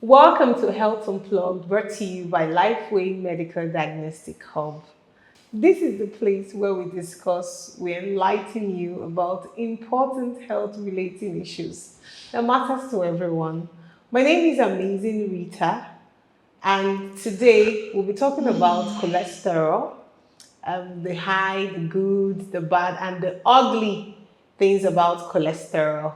Welcome to Health Unplugged, brought to you by Lifeway Medical Diagnostic Hub. This is the place where we enlighten you about important health relating issues that matters to everyone. My name is Amazing Rita, and today we'll be talking about cholesterol, the high, the good, the bad, and the ugly things about cholesterol.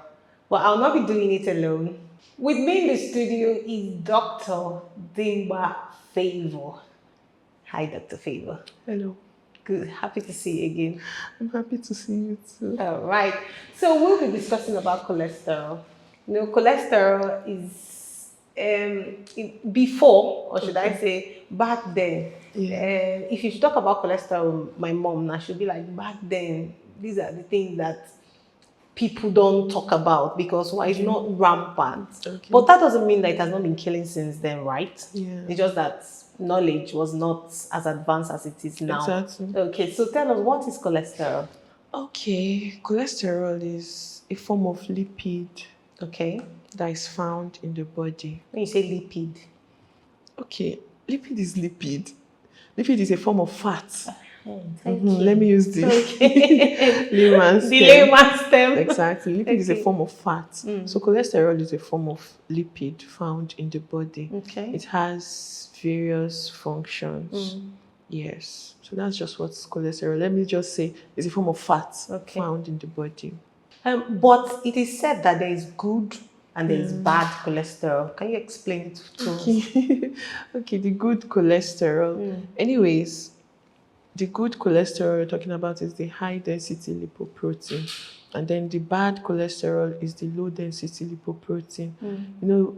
But I'll not be doing it alone. With me in the studio is Dr. Dimba Favor. Hi, Dr. Favor. Hello, Good. Happy to see you again. I'm happy to see you too. All right. So we'll be discussing about cholesterol. Cholesterol is before, or should I say, back then. Yeah. If you should talk about cholesterol, my mom now should be like, back then, these are the things that people don't talk about because why it's not rampant. Okay. But that doesn't mean that it has not been killing since then, right? Yeah. It's just that knowledge was not as advanced as it is now. Exactly. Okay, so tell us, what is cholesterol? Okay, cholesterol is a form of lipid Okay. that is found in the body. When you say lipid. Okay, lipid is lipid. Lipid is a form of fat. Thank you. Let me use the Okay. layman's The term. layman's term. Exactly. Lipid is a Okay. form of fat. So cholesterol is a form of lipid found in the body. Okay. It has various functions. Yes. So that's just what's cholesterol. Let me just say it's a form of fat Okay. found in the body. But it is said that there is good and there is bad cholesterol. Can you explain it to us? Okay. Okay, the good cholesterol. Anyways, the good cholesterol we're talking about is the high density lipoprotein. And then the bad cholesterol is the low density lipoprotein.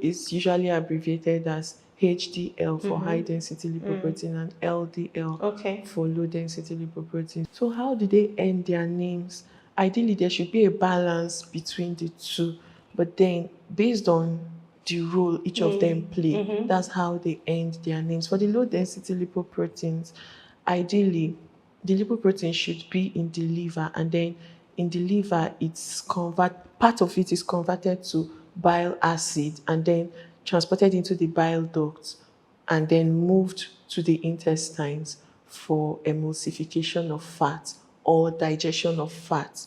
It's usually abbreviated as HDL for high density lipoprotein and LDL Okay. for low density lipoprotein. So how do they end their names? Ideally, there should be a balance between the two, but then based on the role each of them play, that's how they end their names. For the low density lipoproteins, ideally, the lipoprotein should be in the liver, and then in the liver, part of it is converted to bile acid and then transported into the bile ducts and then moved to the intestines for emulsification of fat or digestion of fat,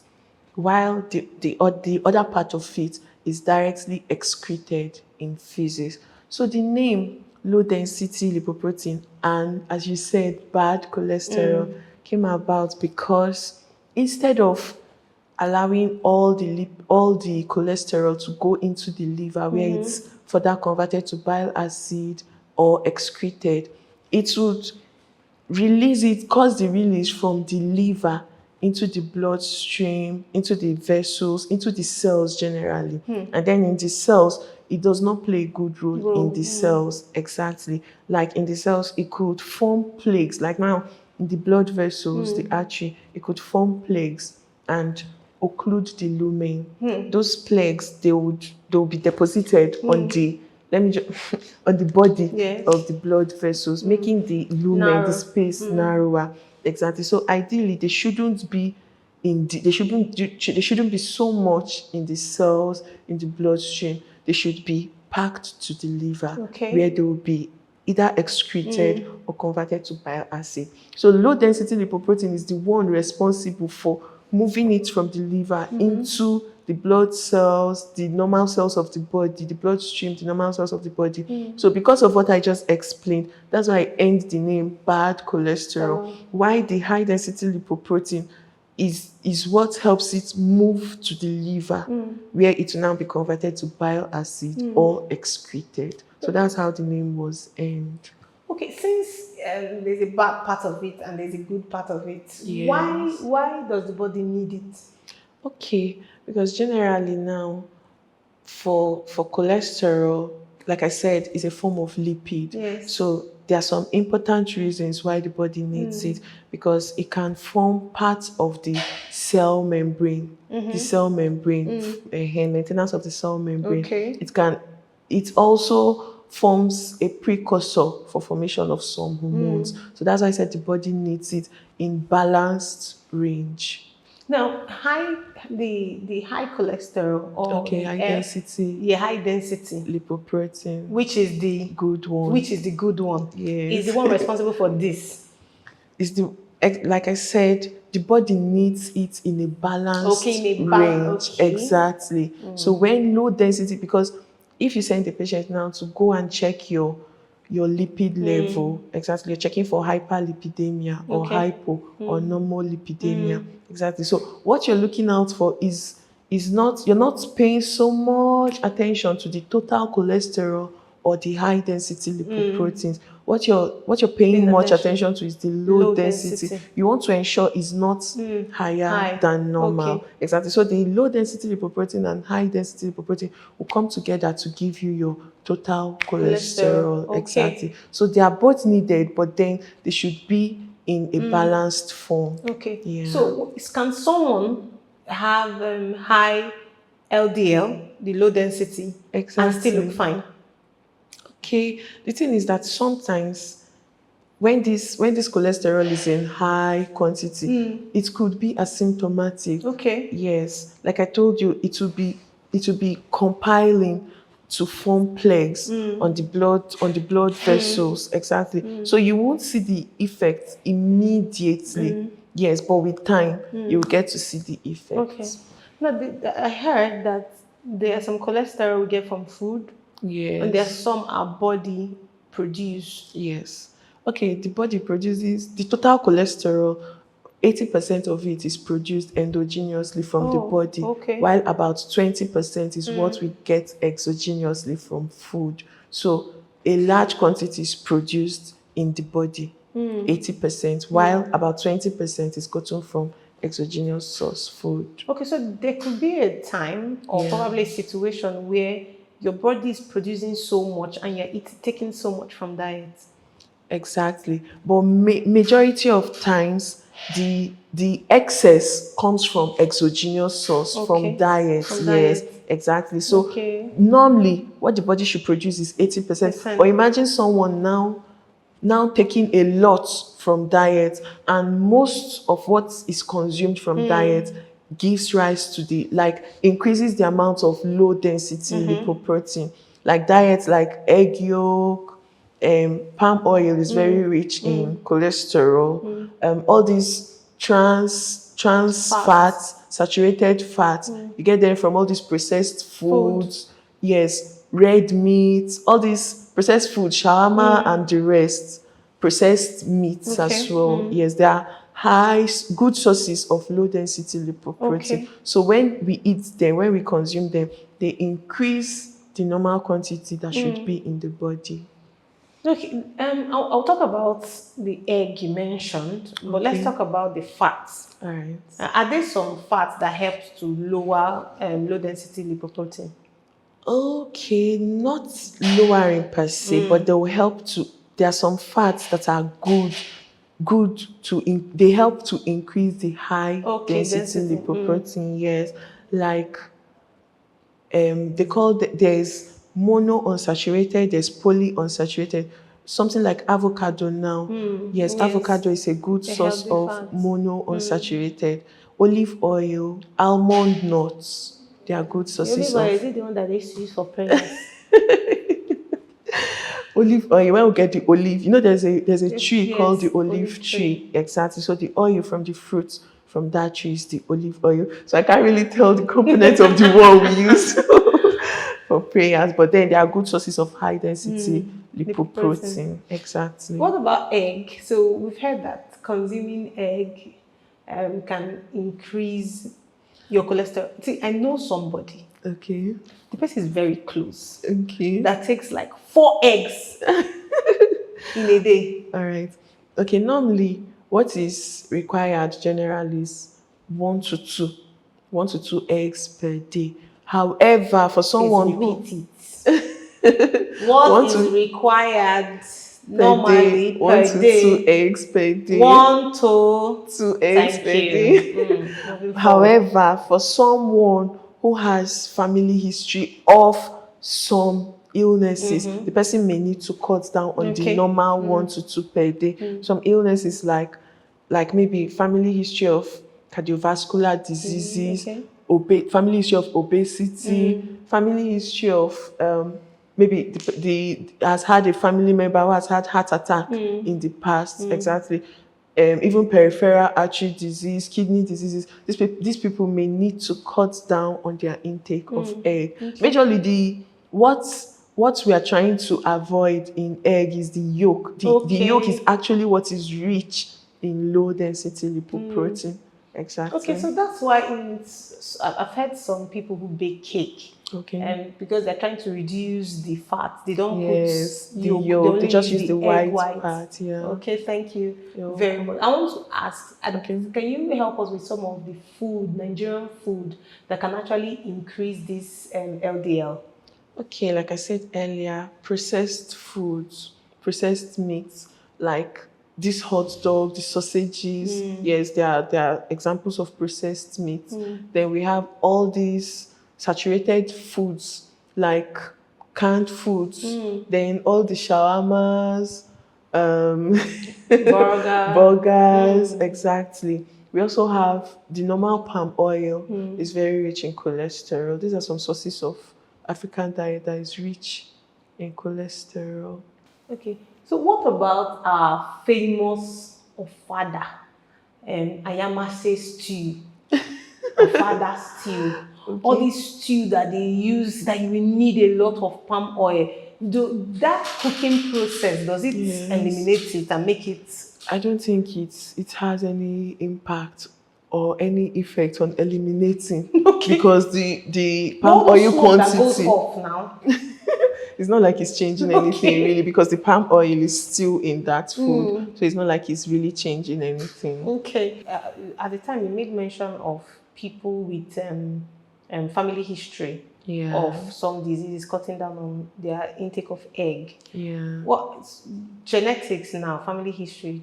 while the other part of it is directly excreted in feces. So the name low density lipoprotein and, as you said, bad cholesterol came about because instead of allowing all the cholesterol to go into the liver where it's further converted to bile acid or excreted, it would cause the release from the liver into the bloodstream, into the vessels, into the cells generally. And then in the cells, it does not play a good role in the cells exactly. Like in the cells, it could form plaques. Like now, in the blood vessels, the artery, it could form plaques and occlude the lumen. Those plaques, they will be deposited on the let me just on the body Yes. of the blood vessels, making the lumen, Narrow. the space narrower. Exactly. So ideally, they shouldn't be they shouldn't be so much in the cells in the bloodstream. They should be packed to the liver, Okay. where they will be either excreted or converted to bile acid. So low density lipoprotein is the one responsible for moving it from the liver into the blood cells, the normal cells of the body, the bloodstream, the normal cells of the body. So because of what I just explained, that's why I end the name bad cholesterol. Why the high density lipoprotein is what helps it move to the liver, where it will now be converted to bile acid or excreted. So that's how the name was earned. Okay, since there's a bad part of it and there's a good part of it, Yes. why does the body need it? Okay, because generally now, for cholesterol, like I said, is a form of lipid. Yes. So there are some important reasons why the body needs it, because it can form part of the cell membrane, maintenance of the cell membrane. Okay. It also forms a precursor for formation of some hormones. So that's why I said the body needs it in balanced range. Now, the high cholesterol or Okay, high density yeah, high density, lipoprotein. which is the Good one. which is the good one, is the Yes. one responsible for this. Is the like I said, the body needs it in a balanced Okay, in a range. okay. Exactly. So when low density, because if you send the patient now to go and check your lipid level, exactly, you're checking for hyperlipidemia or Okay. hypo or normal lipidemia. Exactly. So what you're looking out for is not, you're not paying so much attention to the total cholesterol or the high density lipoproteins. What you're paying Paying much attention. attention to is the low Low density. density. You want to ensure is not higher High. than normal. Okay. Exactly. So the low density lipoprotein and high density lipoprotein will come together to give you your total cholesterol. Okay. Exactly. So they are both needed, but then they should be in a balanced form. Okay. Yeah. So can someone have high LDL, the low density, and still Exactly. look fine? Okay. The thing is that sometimes when this cholesterol is in high quantity, it could be asymptomatic. Okay. Yes, like I told you, it will be compiling to form plaques on the blood vessels. Exactly. So you won't see the effect immediately. Yes, but with time you'll get to see the effect. Okay. Now, I heard that there are some cholesterol we get from food, and there are Yes. some our body produce. Yes. Okay, the body produces the total cholesterol, 80% of it is produced endogenously from the Oh, body, okay. while about 20% is what we get exogenously from food. So a large quantity is produced in the body, 80%, while about 20% is gotten from exogenous source food. Okay, so there could be a time or Yeah. probably a situation where your body is producing so much and you're taking so much from diet. Exactly. But majority of times, the excess comes from exogenous source, Okay. from diet. From Yes, diet. exactly. So Okay. normally, what the body should produce is 80%. Percent. But imagine someone now taking a lot from diet, and most of what is consumed from diet gives rise to increases the amount of low density lipoprotein. Like diets like egg yolk, palm oil is very rich in cholesterol. All these trans fats, saturated fats, you get them from all these processed foods. Yes, red meat, all these processed foods, shawarma and the rest, processed meats as Okay. well. Yes, they are good sources of low density lipoprotein. Okay. So when we eat them, when we consume them, they increase the normal quantity that should be in the body. Okay, I'll talk about the egg you mentioned, but let's Okay. talk about the fats. All right. Are there some fats that help to lower low density lipoprotein? Okay, not lowering per se, but they will help to. There are some fats that are good they help to increase the high Okay, density density. lipoprotein. Yes, like they call there's mono unsaturated, there's poly unsaturated. Something like avocado now. Yes, yes. avocado is a good A source healthy of fat. mono unsaturated. Olive oil, almond nuts, they are good The sources olive oil, of is it the one that they used to use for prayers? olive oil. When we get the olive, there's a tree called the Yes, olive tree. Exactly. So the oil from the fruits from that tree is the olive oil. So I can't really tell the components of the one we use for prayers, but then there are good sources of high density lipoprotein. Exactly. What about egg? So we've heard that consuming egg can increase your cholesterol. See, I know somebody, Okay. the person is very close, Okay. that takes like 4 eggs in a day. All right. Okay. Normally, what is required generally is 1 to 2 eggs per day. However, for someone who Please repeat it. What One is to required per day, normally 1 per to 2 day? eggs per day, 1 to 2 eggs thank per you. day. Moving forward. However, for someone who has family history of some illnesses, the person may need to cut down on the Okay. normal 1 to 2 per day. Some illnesses like maybe family history of cardiovascular diseases, Okay. family history of obesity, family history of maybe the has had a family member who has had heart attack in the past, exactly. Even peripheral artery disease, kidney diseases. These people may need to cut down on their intake of egg. Majorly, what we are trying to avoid in egg is the yolk. The yolk is Okay. actually what is rich in low density lipoprotein. Exactly. Okay, so that's why I've heard some people who bake cake. Okay. Because they're trying to reduce the fat, they don't Yes, put the yolk. They yolk. only They just use use the egg white part. Yeah. Okay, thank you You're very much. I want to ask, Okay. can you help us with some of the food, Nigerian food, that can actually increase this LDL? Okay, like I said earlier, processed foods, processed meats, like this hot dog, the sausages. Yes, there are examples of processed meats. Then we have all these saturated foods, like canned foods. Then all the shawarmas, Burger. burgers, exactly. We also have the normal palm oil. Is very rich in cholesterol. These are some sources of African diet that is rich in cholesterol. Okay, so what about our famous ofada, ayamase stew, ofada stew? All these stew that they use that you will need a lot of palm oil. That cooking process, does it Yes. eliminate it and make it? I don't think it has any impact or any effect on eliminating because the palm All the oil smoke that goes quantity, off now. it's not like it's changing anything really, because the palm oil is still in that food. So it's not like it's really changing anything. Okay. At the time, you made mention of people with family history Yeah. of some diseases, cutting down on their intake of egg. Yeah. What genetics now, family history,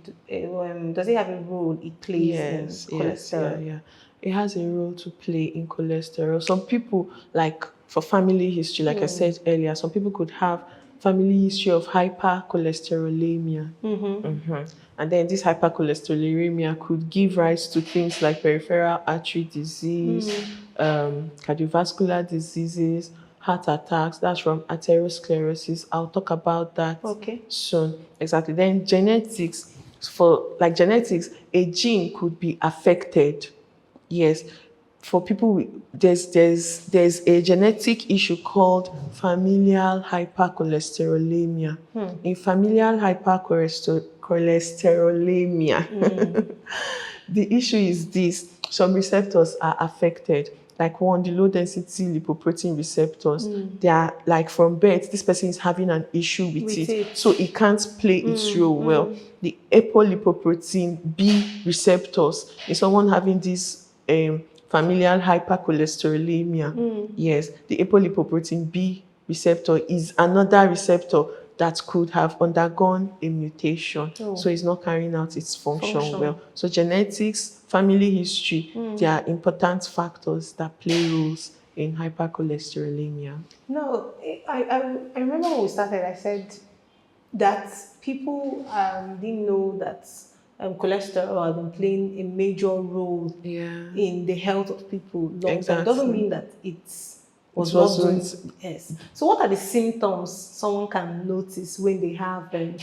does it have a role it plays in cholesterol? Yeah. It has a role to play in cholesterol. Some people, like for family history, like I said earlier, some people could have family history of hypercholesterolemia. And then this hypercholesterolemia could give rise to things like peripheral artery disease, cardiovascular diseases, heart attacks. That's from atherosclerosis. I'll talk about that soon. Exactly. Then genetics. Genetics, a gene could be affected. Yes. For people there's a genetic issue called familial hypercholesterolemia. In familial hypercholesterolemia, the issue is this: some receptors are affected. Like one, the low density lipoprotein receptors, they are like from birth, this person is having an issue with it. So it can't play its role well. The apolipoprotein B receptors, is someone having this familial hypercholesterolemia. Yes, the apolipoprotein B receptor is another receptor that could have undergone a mutation. So it's not carrying out its function well. So genetics, family history, they are important factors that play roles in hypercholesterolemia. No, I remember when we started, I said that people didn't know that cholesterol had been playing a major role in the health of people long time. It doesn't mean that it was not doing. Yes. So what are the symptoms someone can notice when they have a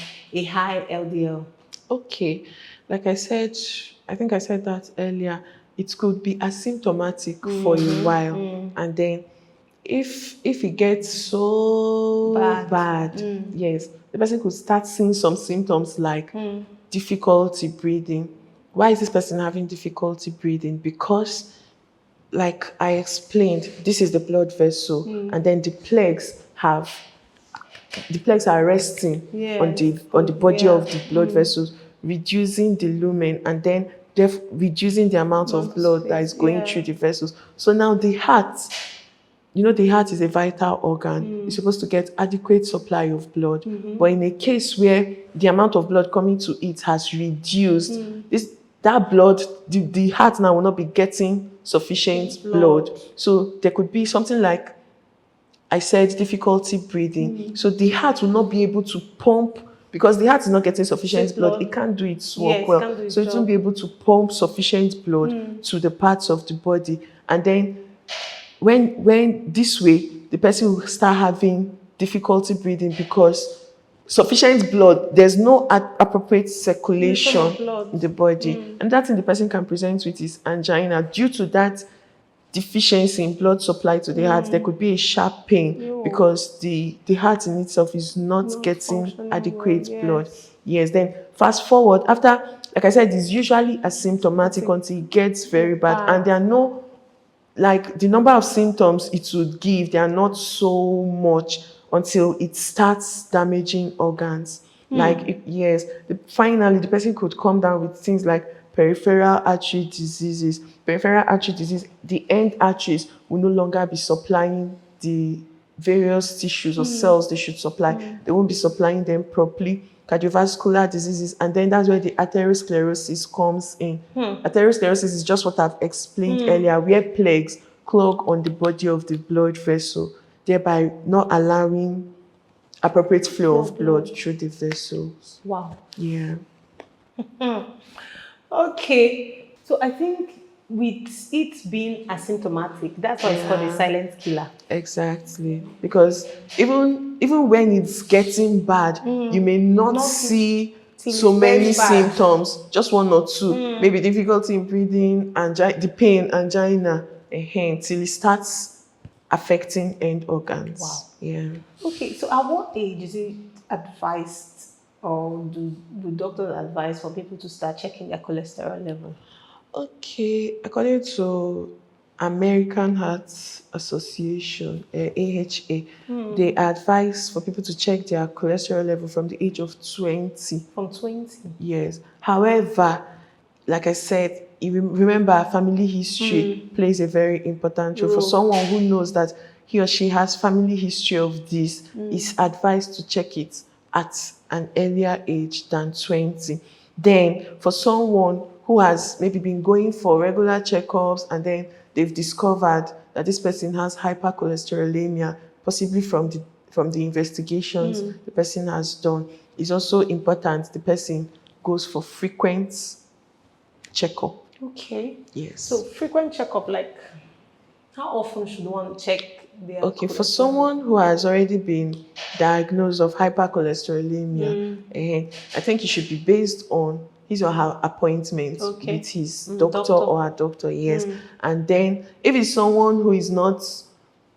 high LDL? Okay, like I said, I think I said that earlier, it could be asymptomatic for a while, and then if it gets so bad, yes, the person could start seeing some symptoms like difficulty breathing. Why is this person having difficulty breathing? Because, like I explained, this is the blood vessel, and then the plaques are resting on the body of the blood vessels, reducing the lumen, and then reducing the amount of blood that is going through the vessels. So now the heart, the heart is a vital organ. It's supposed to get adequate supply of blood. But in a case where the amount of blood coming to it has reduced, that blood, the heart now will not be getting sufficient blood. So there could be something like I said, difficulty breathing. So the heart will not be able to pump because the heart is not getting sufficient Sweet blood, blood. it can't do its Yes, work well. can't do its So it won't job. be able to pump sufficient blood to the parts of the body. And then when this way, the person will start having difficulty breathing because sufficient blood, there's no appropriate circulation blood. in the body. And that thing the person can present with is angina. Due to that deficiency in blood supply to the heart, there could be a sharp pain Yo. because the heart in itself is not getting functioning adequate well, blood. yes. Yes, then fast forward after, like I said, it's usually asymptomatic until it gets very bad, and there are no, like, the number of symptoms it would give, they are not so much until it starts damaging organs. Like, yes, finally the person could come down with things like peripheral artery diseases. Peripheral artery disease, the end arteries will no longer be supplying the various tissues or cells they should supply. They won't be supplying them properly. Cardiovascular diseases, and then that's where the atherosclerosis comes in. Atherosclerosis is just what I've explained earlier, where plaques clog on the body of the blood vessel, thereby not allowing appropriate flow of blood through the vessels. Wow. Yeah. Okay. So I think with it being asymptomatic, that's why it's called a silent killer. Exactly, because even when it's getting bad, you may not see till so it's many very bad. symptoms, just one or two, maybe difficulty in breathing, the pain, angina, till it starts affecting end organs. Wow. Yeah. Okay, so at what age is it advised, or do doctors advise for people to start checking their cholesterol level? Okay, according to American Heart Association, AHA, they advise for people to check their cholesterol level from the age of 20. From 20? Yes. However, like I said, remember, family history plays a very important role. For someone who knows that he or she has family history of this, it's advised to check it at an earlier age than 20. Then, for someone who has maybe been going for regular checkups and then they've discovered that this person has hypercholesterolemia, possibly from the investigations the person has done, it's also important the person goes for frequent checkup. Okay. Yes. So frequent checkup, like how often should one check their Okay, for cholesterol? someone who has already been diagnosed of hypercholesterolemia, I think it should be based on his or her appointment with his doctor or her doctor, yes. And then if it's someone who is not,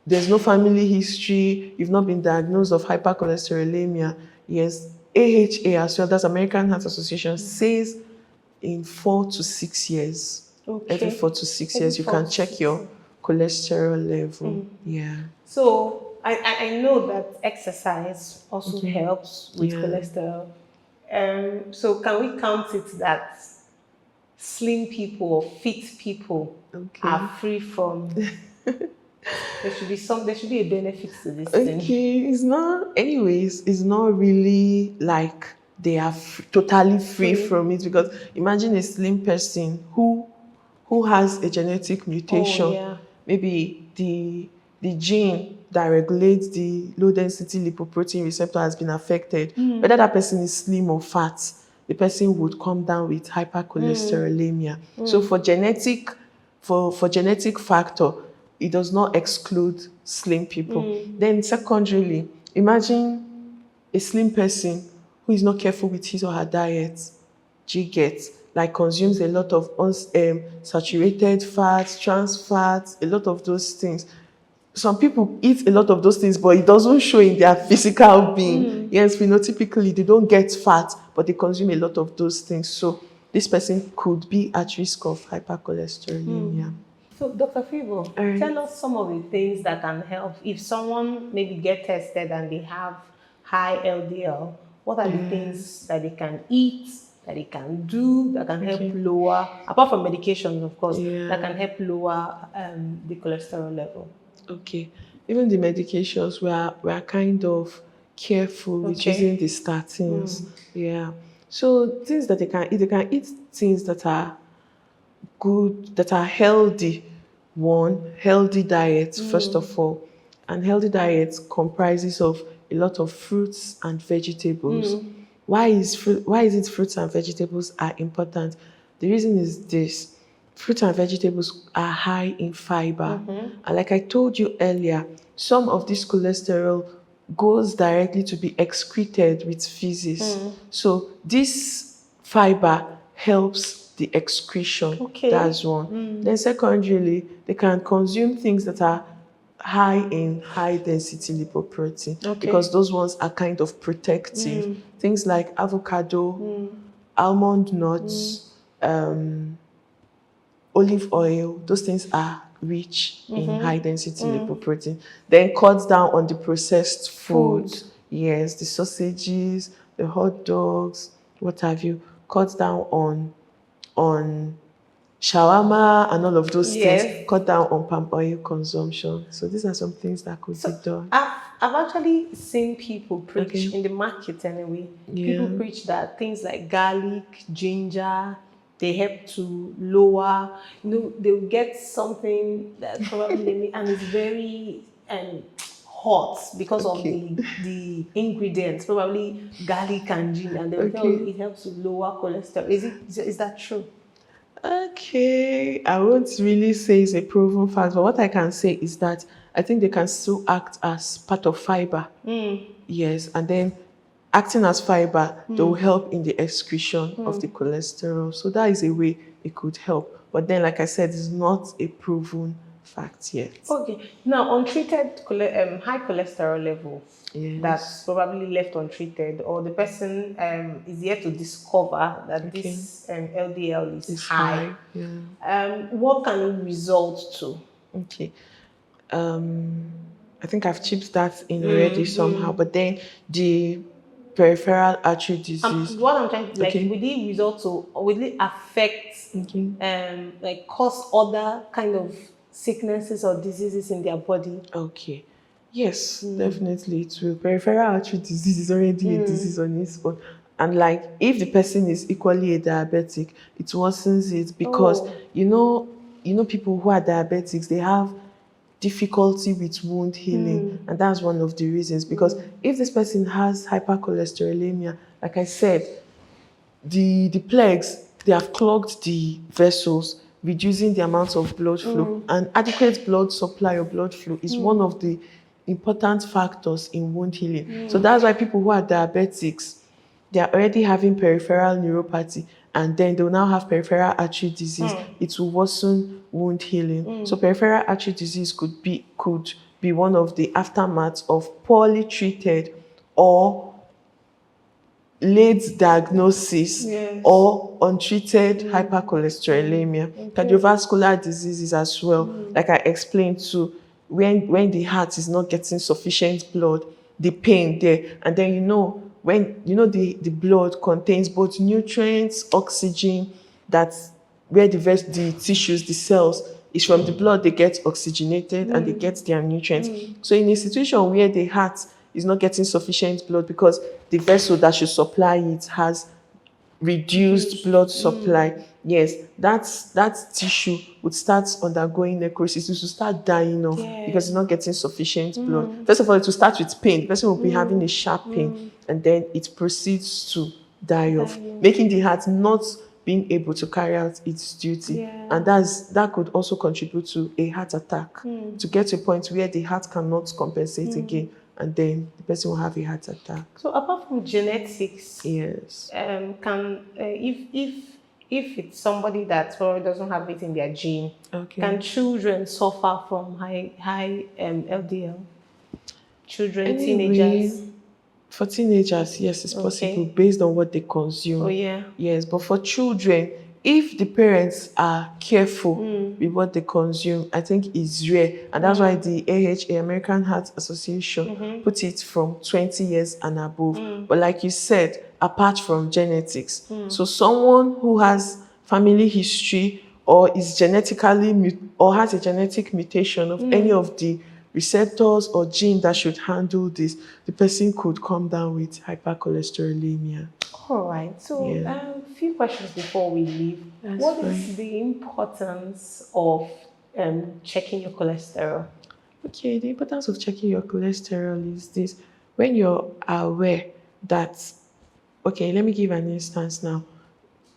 there's no family history, you've not been diagnosed of hypercholesterolemia, yes, AHA as well, that's American Heart Association, says in 4 to 6 years. Okay. Every 4 to 6 Every years, you 4 can to check 6 your cholesterol level. Yeah. So I know that exercise also helps with Yeah. cholesterol. So can we count it that slim people or fit people are free from? There should be a benefit to this thing. Okay, it's not really like they are totally free from it, because imagine a slim person who has a genetic mutation. yeah. Maybe the gene that regulates the low density lipoprotein receptor has been affected. Whether that person is slim or fat, the person would come down with hypercholesterolemia. So for genetic factor, it does not exclude slim people. Then secondarily, imagine a slim person who is not careful with his or her diet. Like consumes a lot of saturated fats, trans fats, a lot of those things. Some people eat a lot of those things, but it doesn't show in their physical being. Yes, phenotypically, they don't get fat, but they consume a lot of those things. So this person could be at risk of hypercholesterolemia. So, Dr. Fibo, tell us some of the things that can help if someone maybe get tested and they have high LDL. What are the things that they can eat, that they can do, that can help lower, apart from medications, of course, that can help lower the cholesterol level? Okay, even the medications, we are kind of careful with using the statins. Yeah. So things that they can eat things that are good, that are healthy. One, healthy diet, first of all. And healthy diet comprises of a lot of fruits and vegetables. Why is it fruits and vegetables are important? The reason is this: fruits and vegetables are high in fiber, and like I told you earlier, some of this cholesterol goes directly to be excreted with feces. So this fiber helps the excretion. Okay. That's one. Then secondarily, they can consume things that are high in high density lipoprotein, Okay. because those ones are kind of protective. Things like avocado, almond nuts, olive oil, those things are rich in high density lipoprotein. Then cut down on the processed food. Food. Yes, the sausages, the hot dogs, what have you. Cut down on shawarma and all of those things. Yes. Cut down on palm oil consumption. So these are some things that could be So done. I've actually seen people preach Okay. in the market anyway. People Yeah. preach that things like garlic, ginger, they help to lower. They'll get something that probably and it's very hot because of Okay. the ingredients, probably garlic and ginger, and they'll tell you Okay. it helps to lower cholesterol. Is that true? Okay, I won't really say it's a proven fact, but what I can say is that I think they can still act as part of fiber. Yes, and then acting as fiber, they will help in the excretion of the cholesterol. So that is a way it could help. But then, like I said, it's not a proven fact yet. Okay. Now, untreated high cholesterol level that's Yes. probably left untreated, or the person is yet to discover that Okay. this LDL is It's high. high. Yeah. What can it result to? Okay. I think I've chipped that in already somehow, but then the peripheral artery disease. What I'm trying to like, Okay. will it result to, or will it affect, Okay. like cause other kind of sicknesses or diseases in their body? Okay. Yes, definitely it will. Peripheral artery disease is already a disease on its own. And like if the person is equally a diabetic, it worsens it because Oh. people who are diabetics, they have difficulty with wound healing. And that's one of the reasons. Because if this person has hypercholesterolemia, like I said, the plagues, they have clogged the vessels, reducing the amount of blood flow. And adequate blood supply or blood flow is one of the important factors in wound healing. So that's why people who are diabetics, they are already having peripheral neuropathy, and then they'll now have peripheral artery disease. It will worsen wound healing. So peripheral artery disease could be one of the aftermaths of poorly treated or late diagnosis or untreated hypercholesterolemia. Cardiovascular diseases as well, like I explained to, when the heart is not getting sufficient blood, the pain there, and then when the blood contains both nutrients, oxygen, that's where the tissues, the cells, is from the blood they get oxygenated and they get their nutrients. So in a situation where the heart is not getting sufficient blood because the vessel that should supply it has reduced blood supply, yes, that tissue would start undergoing necrosis. It will start dying off because it's not getting sufficient blood. First of all, it will start with pain. The person will be having a sharp pain, and then it proceeds to die off, making the heart not being able to carry out its duty. And that could also contribute to a heart attack, to get to a point where the heart cannot compensate again, and then the person will have a heart attack. So apart from genetics, Yes. can if it's somebody that probably doesn't have it in their gene, Okay. can children suffer from high LDL? Children, teenagers. For teenagers, yes, it's possible Okay. based on what they consume. Oh yeah. Yes, but for children, if the parents are careful with what they consume, I think it's rare. And that's why the AHA, American Heart Association, put it from 20 years and above. But like you said, apart from genetics, so someone who has family history or is or has a genetic mutation of any of the receptors or gene that should handle this, the person could come down with hypercholesterolemia. All right. So Yeah. a few questions before we leave. What is the importance of checking your cholesterol? Okay, the importance of checking your cholesterol is this: when you're aware that Okay, let me give an instance now.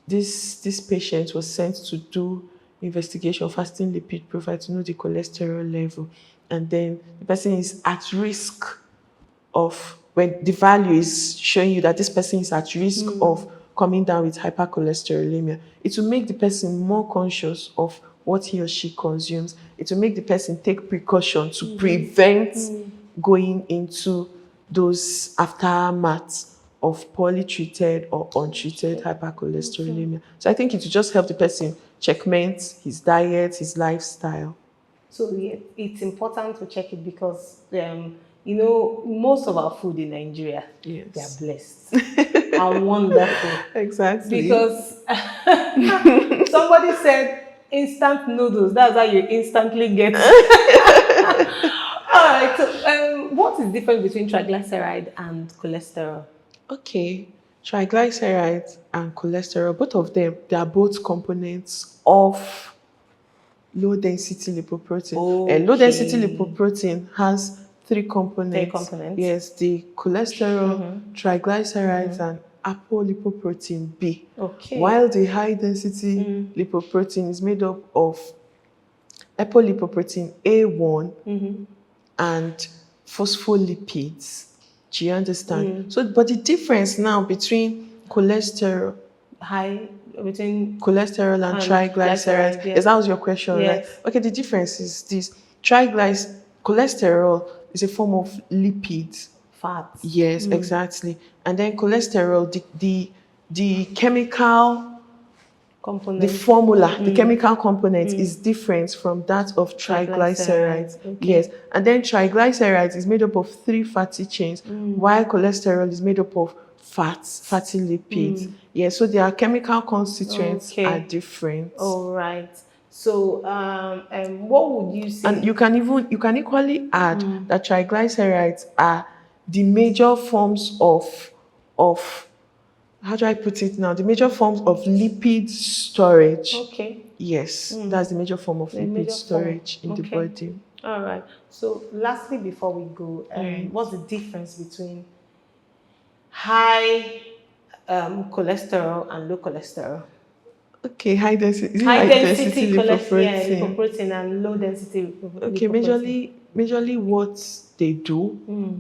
This patient was sent to do investigation, fasting lipid profile to know the cholesterol level, and then the person is at risk of, when the value is showing you that this person is at risk of coming down with hypercholesterolemia, it will make the person more conscious of what he or she consumes. It will make the person take precaution to prevent going into those aftermaths of poorly treated or untreated hypercholesterolemia. So I think it will just help the person checkmate his diet, his lifestyle. So yeah, it's important to check it because you know, most of our food in Nigeria, they are Yes. blessed and wonderful. Exactly. Because somebody said instant noodles, that's how you instantly get. All right, so what is the difference between triglyceride and cholesterol? Okay, triglycerides and cholesterol, both of them, they are both components of low density lipoprotein. And low density Okay. lipoprotein has three Three components. components. Yes, the cholesterol, triglycerides, and apolipoprotein B. Okay. While the high density lipoprotein is made up of apolipoprotein A1 and phospholipids. Do you understand? So, but the difference now between High between cholesterol and triglycerides, yeah. is that was your question, right? Yes. Okay, the difference is this: cholesterol is a form of lipid. Fats. Yes, exactly. And then cholesterol, the chemical, the Component. formula, the chemical component is different from that of triglycerides. Okay. Yes. And then triglycerides is made up of 3 fatty chains, while cholesterol is made up of fatty lipids. Yes. So their chemical constituents are different. All right. So, what would you say? And you can equally add that triglycerides are the major forms of how do I put it now? The major forms of lipid storage. Okay. Yes, that's the major form of lipid storage in the body. All right. So, lastly, before we go, Right. what's the difference between high cholesterol and low cholesterol? Okay, high density. Is it High high density density cholesterol, yeah, lipoprotein? lipoprotein and low density Okay, lipoprotein. majorly what they do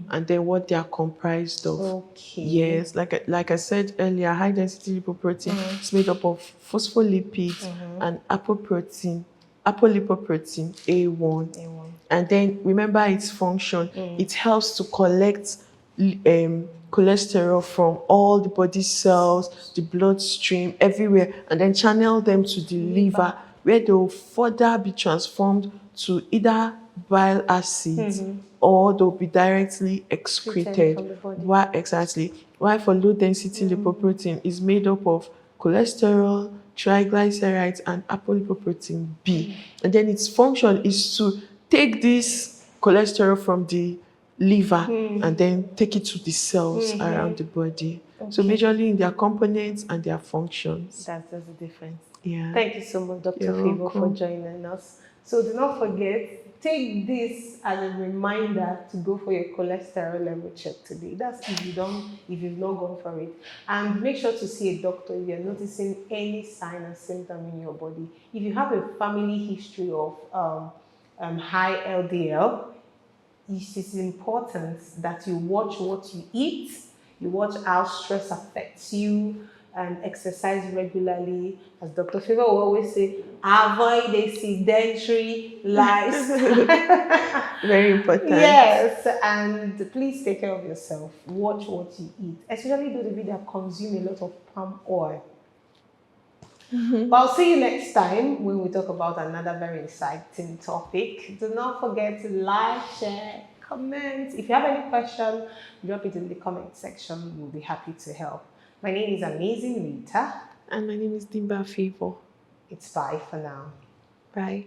and then what they are comprised of. Okay. Yes, like I said earlier, high density lipoprotein is made up of phospholipids and apolipoprotein A1. And then remember its function. It helps to collect cholesterol from all the body cells, the bloodstream, everywhere, and then channel them to the liver, where they will further be transformed to either bile acids or they'll be directly excreted. from the body. Why exactly? Why for low density lipoprotein is made up of cholesterol, triglycerides, and apolipoprotein B. And then its function is to take this cholesterol from the liver and then take it to the cells around the body. So majorly in their components and their functions. That's the difference. Yeah. Thank you so much, Dr. You're Favor, for welcome. joining us. So do not forget, take this as a reminder to go for your cholesterol level check today. That's if you've not gone for it. And make sure to see a doctor if you're noticing any sign or symptom in your body. If you have a family history of high LDL, it is important that you watch what you eat, you watch how stress affects you, and exercise regularly. As Dr. Favor will always say, avoid a sedentary lifestyle. Very important. Yes, and please take care of yourself. Watch what you eat, especially those of you that consume a lot of palm oil. But I'll see you next time when we talk about another very exciting topic. Do not forget to like, share, comment. If you have any question, drop it in the comment section. We'll be happy to help. My name is Amazing Rita. And my name is Dimba Favor. It's bye for now. Bye.